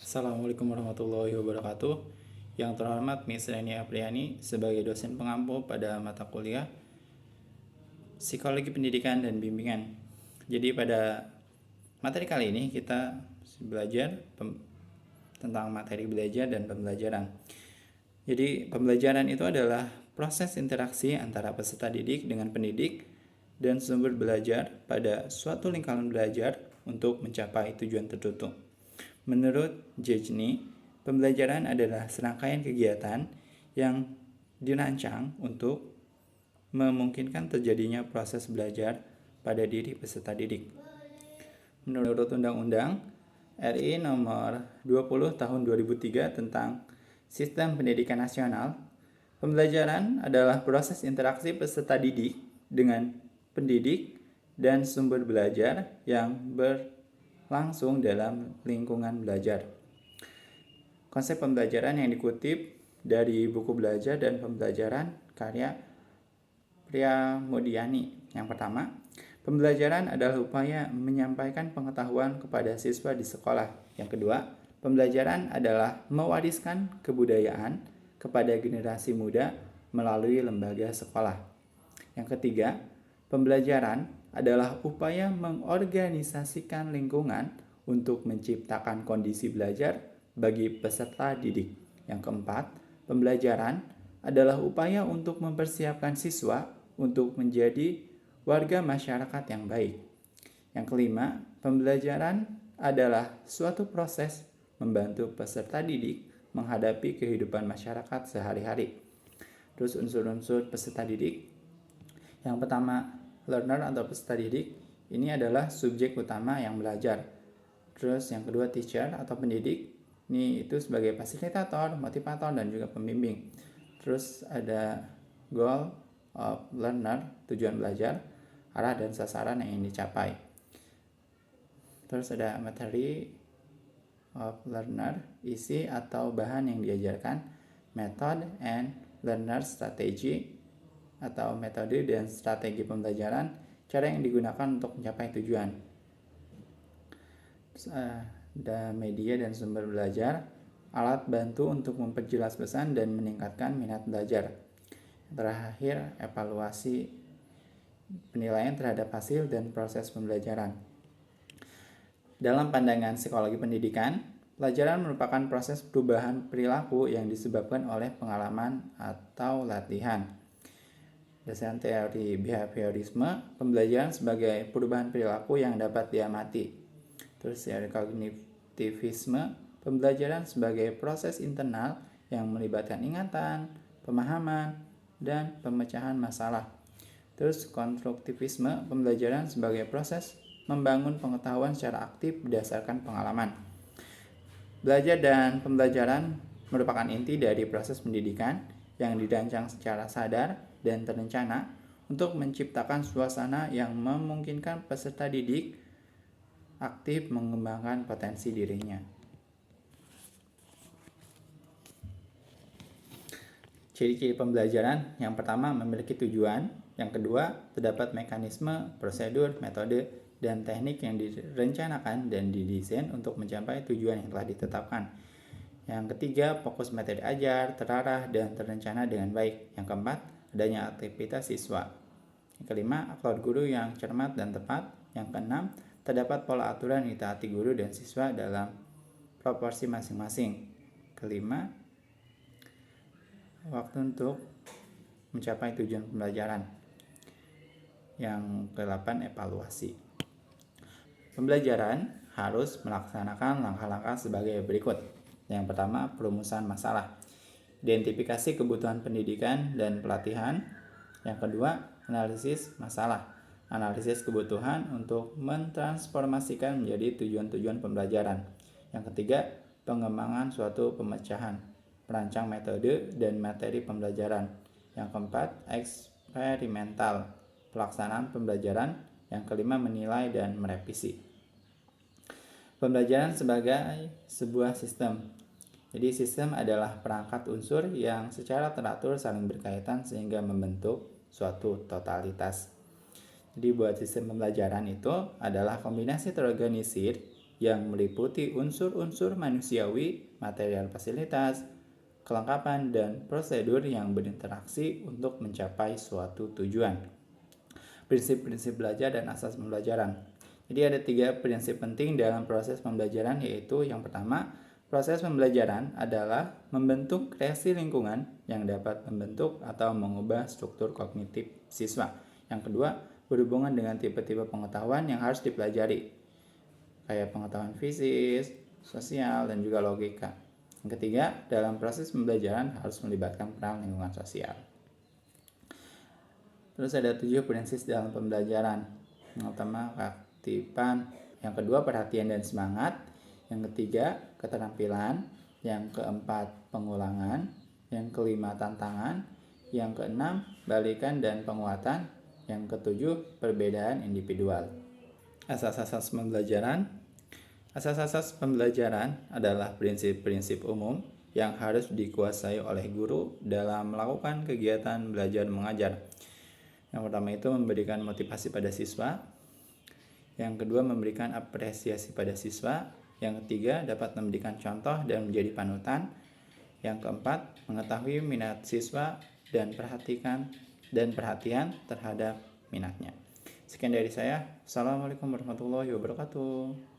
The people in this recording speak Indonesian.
Assalamualaikum warahmatullahi wabarakatuh. Yang terhormat Miss Reni Apriani sebagai dosen pengampu pada mata kuliah Psikologi Pendidikan dan Bimbingan. Jadi pada materi kali ini kita belajar tentang materi belajar dan pembelajaran. Jadi pembelajaran itu adalah proses interaksi antara peserta didik dengan pendidik dan sumber belajar pada suatu lingkaran belajar untuk mencapai tujuan tertentu. Menurut Jejni, pembelajaran adalah serangkaian kegiatan yang dirancang untuk memungkinkan terjadinya proses belajar pada diri peserta didik. Menurut Undang-Undang RI nomor 20 tahun 2003 tentang Sistem Pendidikan Nasional, pembelajaran adalah proses interaksi peserta didik dengan pendidik dan sumber belajar yang berlangsung dalam lingkungan belajar. Konsep pembelajaran yang dikutip dari buku belajar dan pembelajaran karya Priamodiani. Yang pertama, pembelajaran adalah upaya menyampaikan pengetahuan kepada siswa di sekolah. Yang kedua, pembelajaran adalah mewariskan kebudayaan kepada generasi muda melalui lembaga sekolah. Yang ketiga, pembelajaran adalah upaya mengorganisasikan lingkungan untuk menciptakan kondisi belajar bagi peserta didik. Yang keempat, pembelajaran adalah upaya untuk mempersiapkan siswa untuk menjadi warga masyarakat yang baik. Yang kelima, pembelajaran adalah suatu proses membantu peserta didik menghadapi kehidupan masyarakat sehari-hari. Terus unsur-unsur peserta didik. Yang pertama, learner atau peserta didik ini adalah subjek utama yang belajar. Terus yang kedua, teacher atau pendidik ini itu sebagai fasilitator, motivator, dan juga pembimbing. Terus ada goal of learner, tujuan belajar, arah dan sasaran yang ingin dicapai. Terus ada materi of learner, isi atau bahan yang diajarkan, method and learner strategy atau metode dan strategi pembelajaran, cara yang digunakan untuk mencapai tujuan. Terus ada media dan sumber belajar, alat bantu untuk memperjelas pesan dan meningkatkan minat belajar. Terakhir, evaluasi penilaian terhadap hasil dan proses pembelajaran. Dalam pandangan psikologi pendidikan, pelajaran merupakan proses perubahan perilaku yang disebabkan oleh pengalaman atau latihan. Berdasarkan teori behaviorisme, pembelajaran sebagai perubahan perilaku yang dapat diamati. Terus teori kognitivisme, pembelajaran sebagai proses internal yang melibatkan ingatan, pemahaman, dan pemecahan masalah. Terus konstruktivisme, pembelajaran sebagai proses membangun pengetahuan secara aktif berdasarkan pengalaman. Belajar dan pembelajaran merupakan inti dari proses pendidikan yang dirancang secara sadar dan terencana untuk menciptakan suasana yang memungkinkan peserta didik aktif mengembangkan potensi dirinya. Ciri-ciri pembelajaran yang pertama memiliki tujuan, yang kedua terdapat mekanisme, prosedur, metode, dan teknik yang direncanakan dan didesain untuk mencapai tujuan yang telah ditetapkan. Yang ketiga, fokus materi ajar, terarah, dan terencana dengan baik. Yang keempat, adanya aktivitas siswa. Yang kelima, upload guru yang cermat dan tepat. Yang keenam, terdapat pola aturan yang ditaati guru dan siswa dalam proporsi masing-masing. Kelima, waktu untuk mencapai tujuan pembelajaran. Yang ke-8, evaluasi. Pembelajaran harus melaksanakan langkah-langkah sebagai berikut. Yang pertama, perumusan masalah. Identifikasi kebutuhan pendidikan dan pelatihan. Yang kedua, analisis masalah. Analisis kebutuhan untuk mentransformasikan menjadi tujuan-tujuan pembelajaran. Yang ketiga, pengembangan suatu pemecahan. Merancang metode dan materi pembelajaran. Yang keempat, eksperimental, pelaksanaan pembelajaran. Yang kelima, menilai dan merevisi. Pembelajaran sebagai sebuah sistem. Jadi sistem adalah perangkat unsur yang secara teratur saling berkaitan sehingga membentuk suatu totalitas. Jadi buat sistem pembelajaran itu adalah kombinasi terorganisir yang meliputi unsur-unsur manusiawi, material fasilitas, kelengkapan, dan prosedur yang berinteraksi untuk mencapai suatu tujuan. Prinsip-prinsip belajar dan asas pembelajaran. Jadi ada 3 prinsip penting dalam proses pembelajaran, yaitu yang pertama, proses pembelajaran adalah membentuk kreasi lingkungan yang dapat membentuk atau mengubah struktur kognitif siswa. Yang kedua, berhubungan dengan tipe-tipe pengetahuan yang harus dipelajari, kayak pengetahuan fisik, sosial, dan juga logika. Yang ketiga, dalam proses pembelajaran harus melibatkan peran lingkungan sosial. Terus ada 7 prinsip dalam pembelajaran. Yang pertama, keaktifan. Yang kedua, perhatian dan semangat. Yang ketiga, keterampilan. Yang keempat, pengulangan. Yang kelima, tantangan. Yang keenam, balikan dan penguatan. Yang ketujuh, perbedaan individual. Asas-asas pembelajaran. Asas-asas pembelajaran adalah prinsip-prinsip umum yang harus dikuasai oleh guru dalam melakukan kegiatan belajar mengajar. Yang pertama itu memberikan motivasi pada siswa. Yang kedua, memberikan apresiasi pada siswa. Yang ketiga, dapat memberikan contoh dan menjadi panutan. Yang keempat, mengetahui minat siswa dan perhatian terhadap minatnya. Sekian dari saya. Assalamualaikum warahmatullahi wabarakatuh.